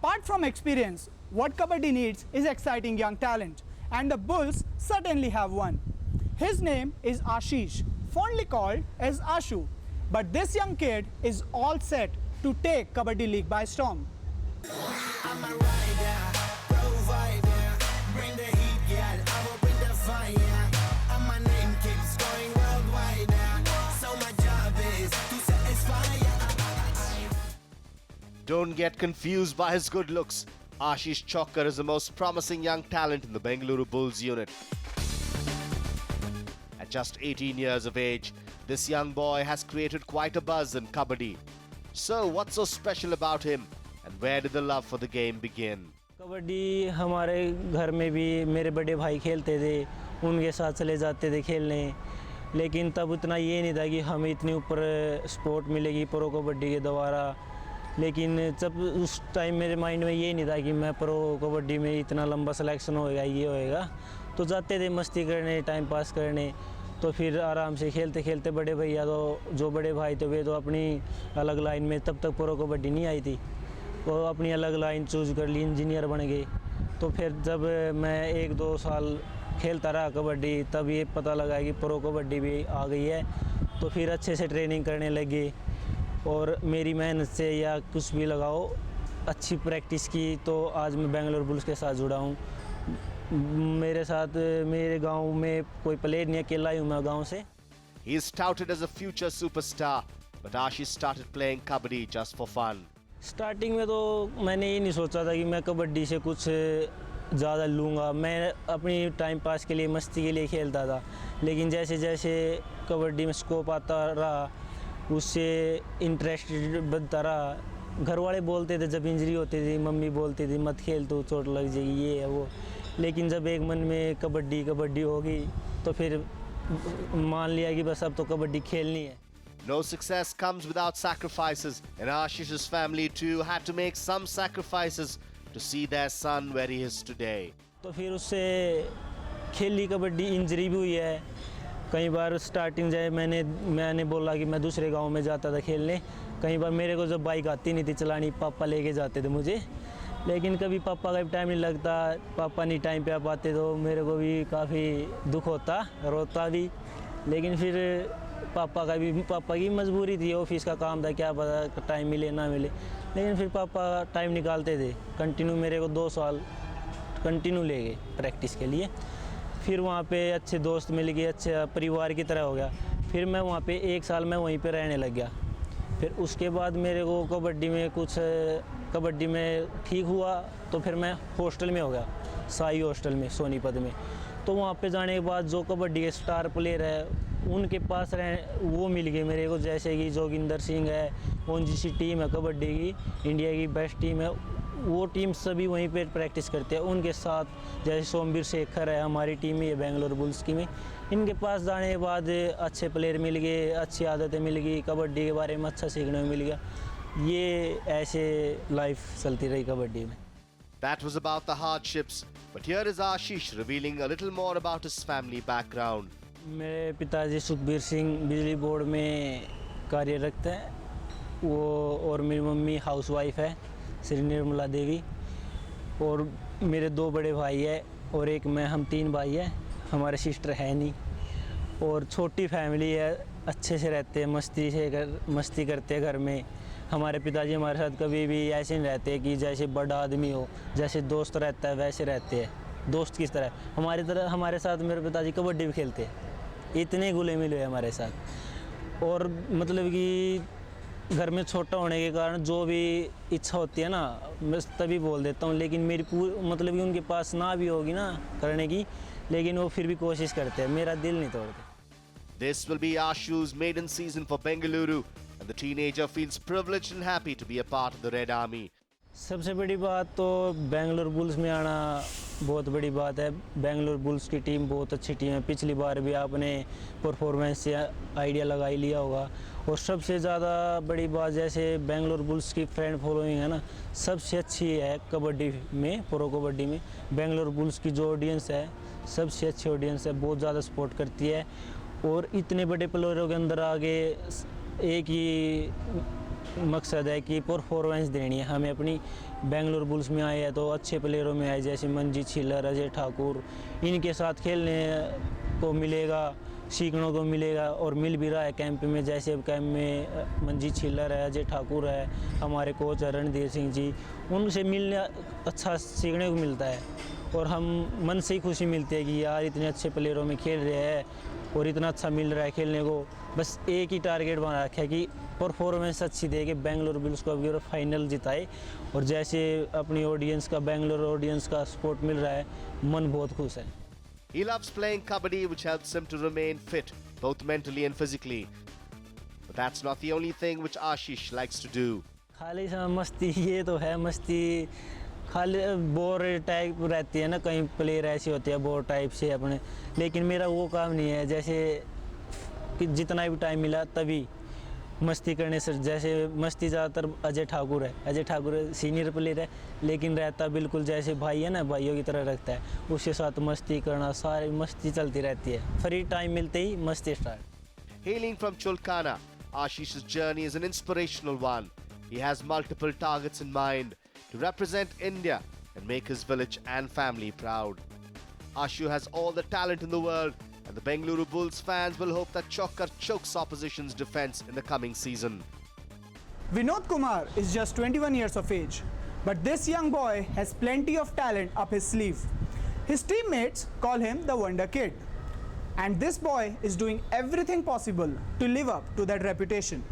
Apart from experience, what Kabaddi needs is exciting young talent, and the Bulls certainly have one. His name is Ashish, fondly called as Ashu, but this young kid is all set to take Kabaddi League by storm. I'm a rider, provider, bring the heat, girl, I will bring the fire. And my name keeps going worldwide, so my job is to satisfy. Don't get confused by his good looks. Ashish Chokkar is the most promising young talent in the Bengaluru Bulls unit. At just 18 years of age, this young boy has created quite a buzz in Kabaddi. So what's so special about him, and where did the love for the game begin? Kabaddi हमारे घर में भी मेरे बड़े भाई खेलते थे, उनके साथ चले जाते थे खेलने, लेकिन तब उतना ये नहीं था कि हमें इतनी ऊपर स्पोर्ट मिलेगी प्रो कबड्डी के द्वारा। लेकिन जब उस टाइम मेरे माइंड में ये नहीं था कि मैं प्रो कबड्डी में इतना लंबा सिलेक्शन होएगा, ये होएगा, तो जाते थे मस्ती करने, टाइम पास करने। तो फिर आराम से खेलते खेलते बड़े भैया तो जो बड़े भाई थे वे तो अपनी अलग लाइन में, तब तक प्रो कबड्डी नहीं आई थी, वो अपनी अलग लाइन चूज़ कर ली, इंजीनियर बन गए। तो फिर जब मैं 1-2 साल खेलता रहा कबड्डी, तब ये पता लगा कि प्रो कबड्डी भी आ गई है। तो फिर अच्छे से ट्रेनिंग करने लगे और मेरी मेहनत से या कुछ भी लगाओ अच्छी प्रैक्टिस की, तो आज मैं बेंगलुरु बुल्स के साथ जुड़ा हूँ। मेरे साथ मेरे गांव में कोई प्लेयर नहीं, अकेला ही हूँ मैं गांव से। He is touted as a future superstar, but Ashish started playing Kabaddi just for fun. Starting में तो मैंने ये नहीं सोचा था कि मैं कबड्डी से कुछ ज़्यादा लूँगा। मैं अपनी टाइम पास के लिए, मस्ती के लिए खेलता था, लेकिन जैसे जैसे कबड्डी में स्कोप आता रहा, उससे इंटरेस्ट बनता रहा। घर वाले बोलते थे, जब इंजरी होती थी मम्मी बोलती थी मत खेल, तो चोट लग जाएगी, ये है वो। लेकिन जब एक मन में कबड्डी कबड्डी होगी तो फिर मान लिया कि बस अब तो कबड्डी खेलनी है। No success comes without sacrifices, and Ashish's family too had to make some sacrifices to see their son where he is today. तो फिर उससे खेली कबड्डी, इंजरी भी हुई है कई बार। स्टार्टिंग जाए मैंने बोला कि मैं दूसरे गांव में जाता था खेलने। कई बार मेरे को जब बाइक आती नहीं थी चलानी, पापा लेके जाते थे मुझे, लेकिन कभी पापा का भी टाइम नहीं लगता, पापा नहीं टाइम पे आ पाते, तो मेरे को भी काफ़ी दुख होता, रोता भी। लेकिन फिर पापा की मजबूरी थी, ऑफिस का काम था, क्या पता टाइम मिले ना मिले, लेकिन फिर पापा टाइम निकालते थे। कंटिन्यू मेरे को 2 साल कंटिन्यू ले गए प्रैक्टिस के लिए। फिर वहाँ पे अच्छे दोस्त मिल गए, अच्छे परिवार की तरह हो गया। फिर मैं वहाँ पे 1 साल मैं वहीं पे रहने लग गया। फिर उसके बाद मेरे को कबड्डी में ठीक हुआ, तो फिर मैं हॉस्टल में हो गया, साई हॉस्टल में सोनीपत में। तो वहाँ पे जाने के बाद जो कबड्डी के स्टार प्लेयर है उनके पास वो मिल गए मेरे को, जैसे कि जोगिंदर सिंह है, ओनजीसी टीम है कबड्डी की, इंडिया की बेस्ट टीम है, वो टीम सभी वहीं पे प्रैक्टिस करते हैं उनके साथ। जैसे सोमवीर शेखर है हमारी टीम में, ये बेंगलुरु बुल्स की में। इनके पास जाने के बाद अच्छे प्लेयर मिल गए, अच्छी आदतें मिल गई, कबड्डी के बारे में अच्छा सीखने को मिल गया। ये ऐसे लाइफ चलती रही कबड्डी में। That was about the hardships, but here is Ashish revealing a little more about his family background. मेरे पिताजी सुखबीर सिंह बिजली बोर्ड में कार्यरत हैं वो, और मेरी मम्मी हाउसवाइफ है श्री निर्मला देवी, और मेरे 2 बड़े भाई है और एक मैं, हम 3 भाई हैं, हमारे सिस्टर है नहीं। और छोटी फैमिली है, अच्छे से रहते हैं, मस्ती करते हैं घर में। हमारे पिताजी हमारे साथ कभी भी ऐसे नहीं रहते कि जैसे बड़ा आदमी हो, जैसे दोस्त रहता है वैसे रहते हैं, दोस्त किस तरह। हमारे साथ मेरे पिताजी कबड्डी भी खेलते हैं, इतने घुले मिले हुए हमारे साथ। और मतलब कि घर में छोटा होने के कारण जो भी इच्छा होती है ना, मैं तभी बोल देता हूँ, लेकिन मेरी मतलब कि उनके पास ना भी होगी ना करने की, लेकिन वो फिर भी कोशिश करते हैं, मेरा दिल नहीं तोड़ते। This will be Ashu's maiden season for Bengaluru, and the teenager feels privileged and happy to be a part of the Red Army. सबसे बड़ी बात तो बेंगलुरु बुल्स में आना बहुत बड़ी बात है। बेंगलुरु बुल्स की टीम बहुत अच्छी टीम है, पिछली बार भी आपने परफॉर्मेंस से आइडिया लगा ही लिया होगा। और सबसे ज़्यादा बड़ी बात, जैसे बेंगलुरु बुल्स की फैन फॉलोइंग है ना, सबसे अच्छी है कबड्डी में, प्रो कबड्डी में। बेंगलुरु बुल्स की जो ऑडियंस है सबसे अच्छी ऑडियंस है, बहुत ज़्यादा सपोर्ट करती है। और इतने बड़े प्लेयरों के अंदर आगे एक ही मकसद है कि परफॉर्मेंस देनी है हमें अपनी। बेंगलुरु बुल्स में आए हैं तो अच्छे प्लेयरों में आए, जैसे मंजीत छिल्लर, अजय ठाकुर, इनके साथ खेलने को मिलेगा, सीखने को मिलेगा और मिल भी रहा है कैंप में। जैसे अब कैंप में मंजीत छिल्लर है, अजय ठाकुर है, हमारे कोच है रणधीर सिंह जी, उनसे मिलने अच्छा सीखने को मिलता है और हम मन से ही खुशी मिलती है कि यार इतने अच्छे प्लेयरों में खेल रहे हैं और इतना अच्छा मिल रहा है खेलने को। बस एक ही टारगेट बना रखा है कि परफॉर्मेंस अच्छी दे के बेंगलुरु बुल्स को अभी फाइनल जिताए। और जैसे अपनी ऑडियंस का, बेंगलुरु ऑडियंस का सपोर्ट मिल रहा है, मन बहुत खुश है। He loves playing kabaddi, which helps him to remain fit, both mentally and physically. But that's not the only thing which Ashish likes to do. खाली समय मस्ती ये तो है, मस्ती खाली बोर टाइप रहती है ना, कई प्लेयर ऐसे होते हैं बोर टाइप से अपने, लेकिन मेरा वो काम नहीं है। जैसे कि जितना भी टाइम मिला तभी मस्ती करने से, जैसे मस्ती ज़्यादातर अजय ठाकुर है, अजय ठाकुर सीनियर प्लेयर है लेकिन रहता बिल्कुल जैसे भाई है ना, भाइयों की तरह रखता है, उसके साथ मस्ती करना, सारी मस्ती चलती रहती है। फ्री टाइम मिलते ही मस्ती start. Hailing from Chulkana, Ashish's journey is an inspirational one. He has multiple targets in mind to represent India and make his village and family proud. Ashu has all the talent in the world, and the Bengaluru Bulls fans will hope that Chokkar chokes opposition's defense in the coming season. Vinod Kumar is just 21 years of age, but this young boy has plenty of talent up his sleeve. His teammates call him the Wonder Kid, and this boy is doing everything possible to live up to that reputation.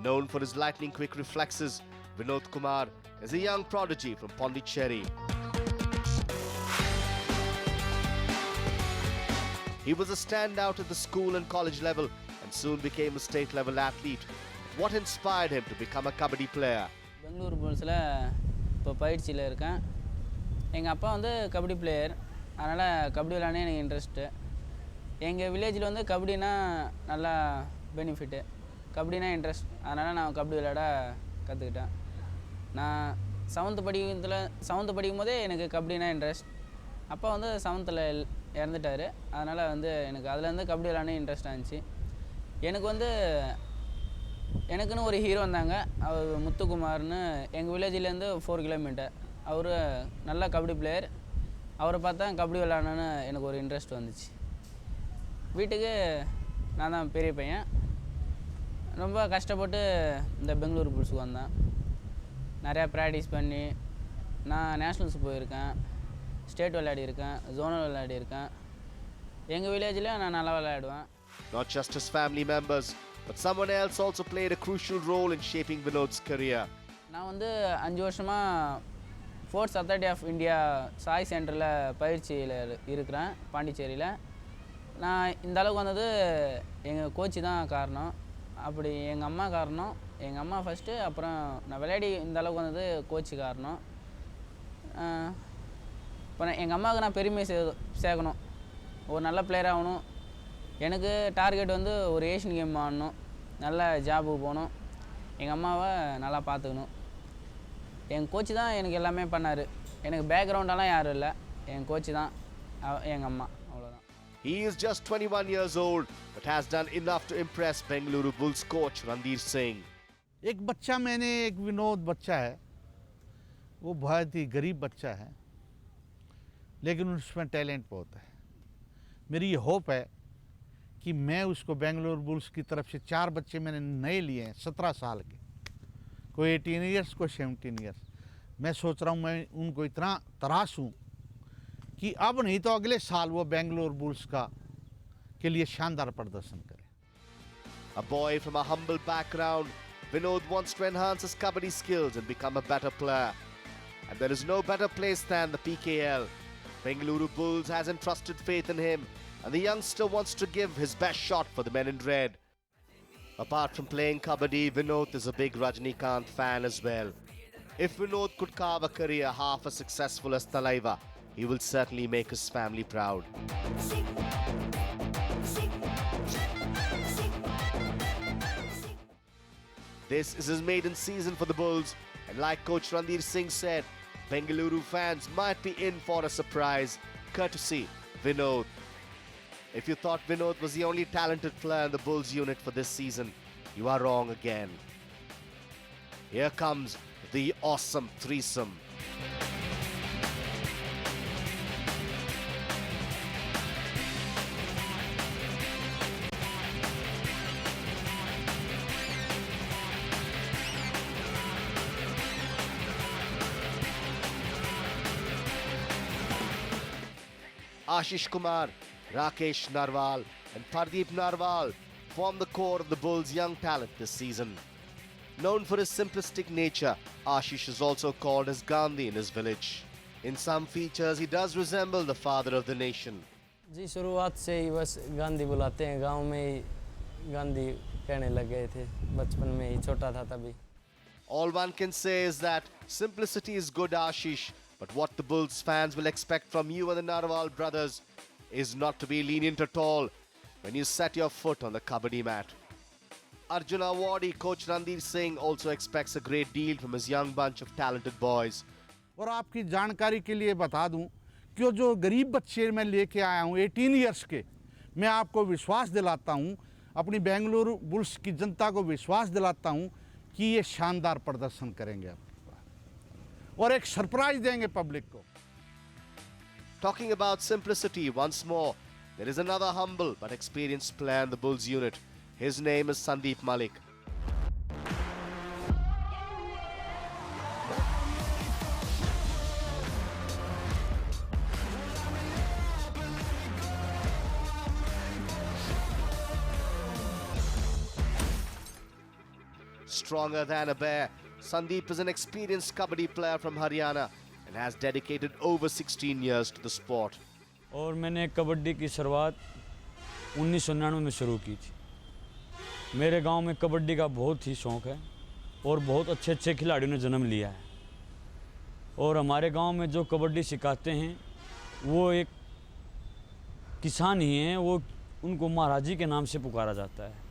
Known for his lightning-quick reflexes, Vinod Kumar is a young prodigy from Pondicherry. He was a standout at the school and college level and soon became a state-level athlete. What inspired him to become a kabaddi player? Bengaluru புல்ஸில் இப்போ பயிற்சியில் இருக்கேன். எங்கள் அப்பா வந்து kabaddi player, அதனால் கபடி விளையாடனே எனக்கு interest. எங்கள் வில்லேஜில் வந்து கபடினா நல்லா பெனிஃபிட்டு, கபடினா இன்ட்ரெஸ்ட், அதனால் நான் கபடி விளையாட கற்றுக்கிட்டேன். நான் செவன்த்து படிக்கும் போதே எனக்கு கபடினா இன்ட்ரெஸ்ட். அப்பா வந்து செவன்த்தில் இறந்துட்டார், அதனால் வந்து எனக்கு அதுலேருந்து கபடி விளையாடனே இன்ட்ரெஸ்டாக இருந்துச்சு. எனக்குன்னு ஒரு ஹீரோ வந்தாங்க, அவர் முத்துக்குமார்னு, எங்கள் வில்லேஜிலேருந்து 4 கிலோமீட்டர். அவர் நல்ல கபடி பிளேயர், அவரை பார்த்தா கபடி விளையாடணுன்னு எனக்கு ஒரு இன்ட்ரெஸ்ட் வந்துச்சு. வீட்டுக்கு நான் தான் பெரிய பையன், ரொம்ப கஷ்டப்பட்டு இந்த பெங்களூரு புல்ஸுக்கு வந்தேன். நிறையா ப்ராக்டிஸ் பண்ணி நான் நேஷ்னல்ஸ் போயிருக்கேன், ஸ்டேட் விளையாடியிருக்கேன், ஜோனல் விளையாடியிருக்கேன். எங்கள் வில்லேஜில் நான் நல்லா விளையாடுவேன். Not just his family members, but someone else also played a crucial role in shaping Vinod's career. நான் வந்து 5 வருஷமாக sports authority of India SAI சென்டரில் பயிற்சியில் இருக்கிறேன் பாண்டிச்சேரியில். நான் இந்த அளவுக்கு வந்தது எங்கள் கோச்சு தான் காரணம். அப்படி எங்கள் அம்மா காரணம், எங்கள் அம்மா ஃபஸ்ட்டு, அப்புறம் நான் விளையாடி இந்த அளவுக்கு வந்தது கோச்சு காரணம். இப்போ எங்கள் அம்மாவுக்கு நான் பெருமை சேர்க்கணும், ஒரு நல்ல பிளேயர் ஆகணும். எனக்கு டார்கெட் வந்து ஒரு ஏஷியன் கேம் ஆடணும், நல்ல ஜாபுக்கு போகணும், எங்கள் அம்மாவை நல்லா பார்த்துக்கணும். எங்கள் கோச்சு தான் எனக்கு எல்லாமே பண்ணார். எனக்கு பேக்ரவுண்டெல்லாம் யாரும் இல்லை, என் கோச்சு தான் எங்கள் அம்மா, அவ்வளோதான். He is just 21 years old, but has done enough to impress Bengaluru Bulls coach Ranveer Singh. एक बच्चा एक विनोद बच्चा है, वो बहुत ही गरीब बच्चा है, लेकिन उसमें टैलेंट बहुत है. मेरी ये होप है कि मैं उसको बेंगलुरु बुल्स की तरफ से 4 बच्चे मैंने नए लिए हैं 17 साल के, कोई 18 ईयर्स, कोई 17 ईयर्स. मैं सोच रहा हूँ मैं उनको इतना तराशूँ कि अब नहीं तो अगले साल वो बेंगलुरु बुल्स के लिए शानदार प्रदर्शन करें. A boy from a humble background, Vinod wants to enhance his kabaddi skills and become a better player. And there is no better place than the PKL. Bengaluru Bulls has entrusted faith in him, and the youngster wants to give his best shot for the men in red. Apart from playing kabaddi, Vinod is a big Rajnikant fan as well. If Vinod could carve a career half as successful as Thalaiva, he will certainly make his family proud. This is his maiden season for the Bulls, and like coach Ranveer Singh said, Bengaluru fans might be in for a surprise, courtesy Vinod. If you thought Vinod was the only talented player in the Bulls unit for this season, you are wrong again. Here comes the awesome threesome. Ashish Kumar, Rakesh Narwal and Pardeep Narwal form the core of the Bulls' young talent this season. Known for his simplistic nature, Ashish is also called as Gandhi in his village. In some features, he does resemble the father of the nation. जी शुरुआत से ही बस गांधी बुलाते हैं गांव में ही गांधी कहने लग गए थे बचपन में ही छोटा था तभी All one can say is that simplicity is good, Ashish, but what the Bulls fans will expect from you and the Narwal brothers is not to be lenient at all when you set your foot on the kabaddi mat. Arjun Awardi coach Ranveer Singh also expects a great deal from his young bunch of talented boys. और आपकी जानकारी के लिए बता दूं कि जो गरीब बच्चे मैं लेके आया हूं 18 इयर्स के, मैं आपको विश्वास दिलाता हूं, अपनी बेंगलुरु बुल्स की जनता को विश्वास दिलाता हूं कि ये शानदार प्रदर्शन करेंगे और एक सरप्राइज देंगे पब्लिक को. Talking about simplicity once more, there is another humble but experienced player in the Bulls unit. His name is Sandeep Malik. Stronger than a bear, Sandeep is an experienced kabaddi player from Haryana and has dedicated over 16 years to the sport. और मैंने कबड्डी की शुरुआत 1999 में शुरू की थी. मेरे गांव में कबड्डी का बहुत ही शौक़ है और बहुत अच्छे अच्छे खिलाड़ियों ने जन्म लिया है. और हमारे गांव में जो कबड्डी सिखाते हैं वो एक किसान ही हैं, वो उनको महाराजी के नाम से पुकारा जाता है.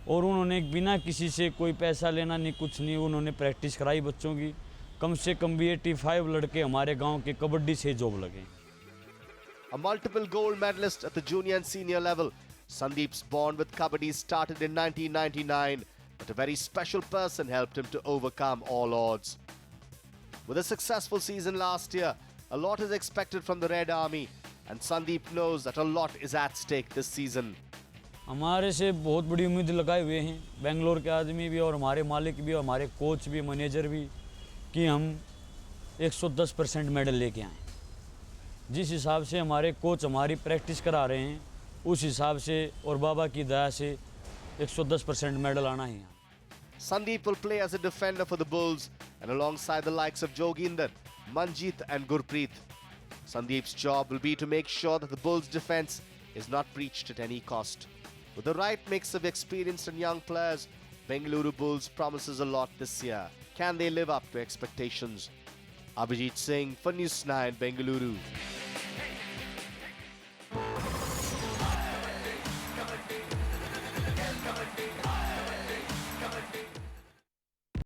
और उन्होंने बिना किसी से कोई पैसा लेना नहीं, कुछ नहीं, उन्होंने प्रैक्टिस कराई बच्चों की. कम से कम भी 85 लड़के हमारे गांव के कबड्डी से जॉब लगे. A multiple gold medalist at the junior and senior level, Sandeep's bond with kabaddi started in 1999, but a very special person helped him to overcome all odds. With a successful season last year, a lot is expected from the Red Army, and Sandeep knows that a lot is at stake this season. हमारे से बहुत बड़ी उम्मीद लगाए हुए हैं बेंगलोर के आदमी भी और हमारे मालिक भी और हमारे कोच भी मैनेजर भी कि हम 110% मेडल लेके आएँ. जिस हिसाब से हमारे कोच हमारी प्रैक्टिस करा रहे हैं उस हिसाब से और बाबा की दया से 110% मेडल आना ही है. Sandeep will play as a defender for the Bulls and alongside the likes of Joginder, Manjeet and Gurpreet. Sandeep's job will be to make sure that the Bulls' defense is not breached at any cost. With the right mix of experienced and young players, Bengaluru Bulls promises a lot this year. Can they live up to expectations? Abhijit Singh for News 9 Bengaluru.